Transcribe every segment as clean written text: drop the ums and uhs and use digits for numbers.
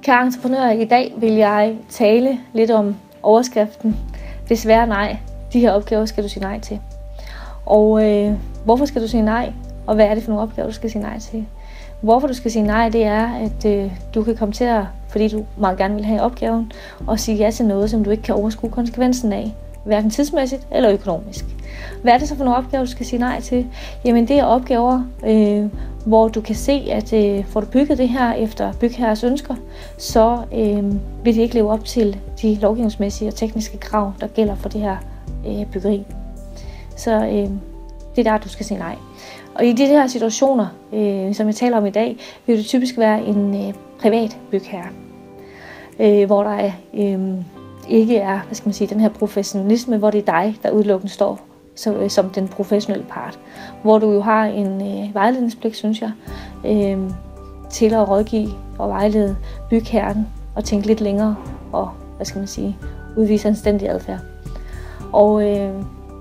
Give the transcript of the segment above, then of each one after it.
Kære entreprenører, i dag vil jeg tale lidt om overskriften. Desværre nej. De her opgaver skal du sige nej til. Og hvorfor skal du sige nej? Og hvad er det for nogle opgaver, du skal sige nej til? Hvorfor du skal sige nej, det er, at du kan komme til at, fordi du meget gerne vil have opgaven, og sige ja til noget, som du ikke kan overskue konsekvensen af, hverken tidsmæssigt eller økonomisk. Hvad er det så for nogle opgaver, du skal sige nej til? Jamen det er opgaver, hvor du kan se, at får du bygget det her efter bygherres ønsker, så vil det ikke leve op til de lovgivningsmæssige og tekniske krav, der gælder for det her byggeri. Så det er der, du skal sige nej. Og i de her situationer, som jeg taler om i dag, vil det typisk være en privat bygherre, hvor der ikke er, den her professionalisme, hvor det er dig, der udelukkende står som den professionelle part. Hvor du jo har en vejledningspligt, synes jeg, til at rådgive og vejlede bygherren og tænke lidt længere og, udvise anstændig adfærd. Og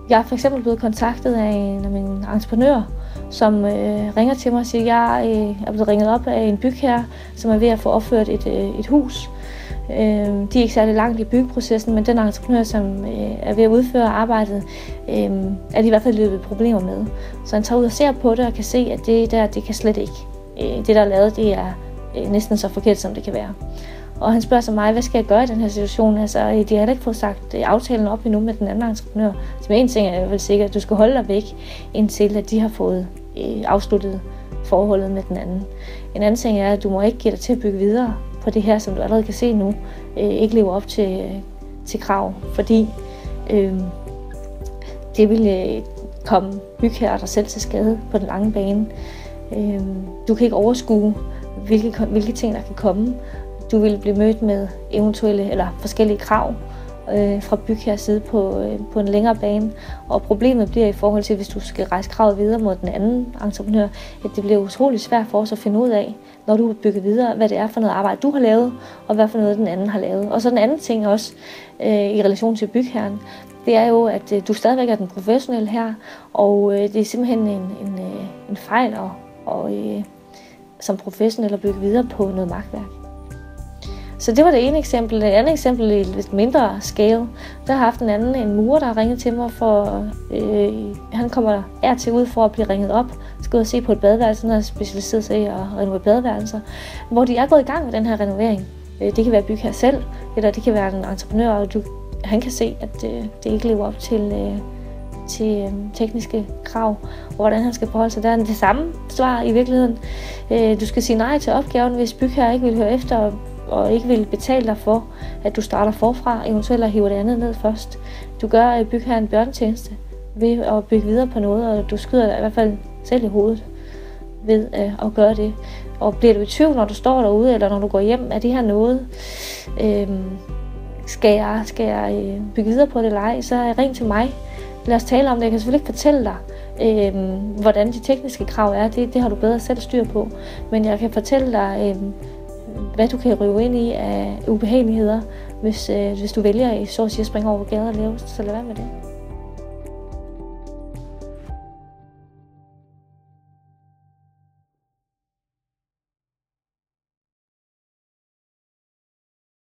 jeg er for eksempel blevet kontaktet af en af mine entreprenører, som ringer til mig og siger, at jeg er blevet ringet op af en bygherre, som er ved at få opført et hus. De er ikke særlig langt i byggeprocessen, men den entreprenør, som er ved at udføre arbejdet, er de i hvert fald løbet problemer med. Så han tager ud og ser på det og kan se, at det kan slet ikke. Det, der er lavet, det er næsten så forkert, som det kan være. Og han spørger så mig, hvad skal jeg gøre i den her situation? Altså, de har heller ikke fået sagt aftalen op endnu med den anden entreprenør. Så en ting er vel sikkert, at du skal holde dig væk, indtil at de har fået afsluttet forholdet med den anden. En anden ting er, at du må ikke give dig til at bygge videre på det her, som du allerede kan se nu, ikke lever op til krav, fordi det vil komme bygherrer dig selv til skade på den lange bane. Du kan ikke overskue, hvilke ting der kan komme. Du vil blive mødt med eventuelle eller forskellige krav fra bygherres side på en længere bane. Og problemet bliver i forhold til, hvis du skal rejse kravet videre mod den anden entreprenør, at det bliver utrolig svært for os at finde ud af, når du bygger videre, hvad det er for noget arbejde, du har lavet, og hvad for noget den anden har lavet. Og så den anden ting også i relation til bygherren, det er jo, at du stadigvæk er den professionelle her, og det er simpelthen en fejl som professionel at bygge videre på noget makværk. Så det var det ene eksempel. Det andet eksempel i lidt mindre scale, der har haft en murer, der har ringet til mig, for han kommer til ud for at blive ringet op, skal ud og se på et badeværelse, han har specialiseret sig i at renovere badeværelser, hvor de er gået i gang med den her renovering. Det kan være bygherre selv, eller det kan være en entreprenør, og han kan se, at det ikke lever op til tekniske krav, og hvordan han skal forholde sig. Der er det samme svar i virkeligheden. Du skal sige nej til opgaven, hvis bygherre ikke vil høre efter, og ikke vil betale dig for, at du starter forfra, eventuelt hiver det andet ned først. Du gør bygherren en bjørnetjeneste ved at bygge videre på noget, og du skyder dig i hvert fald selv i hovedet ved at gøre det. Og bliver du i tvivl, når du står derude, eller når du går hjem, er det her noget, skal jeg bygge videre på det eller ej, så ring til mig. Lad os tale om det. Jeg kan selvfølgelig ikke fortælle dig, hvordan de tekniske krav er. Det har du bedre selv styr på. Men jeg kan fortælle dig, hvad du kan rive ind i af ubehageligheder, hvis du vælger så at sige at springe over gaden og lave, så lad være med det.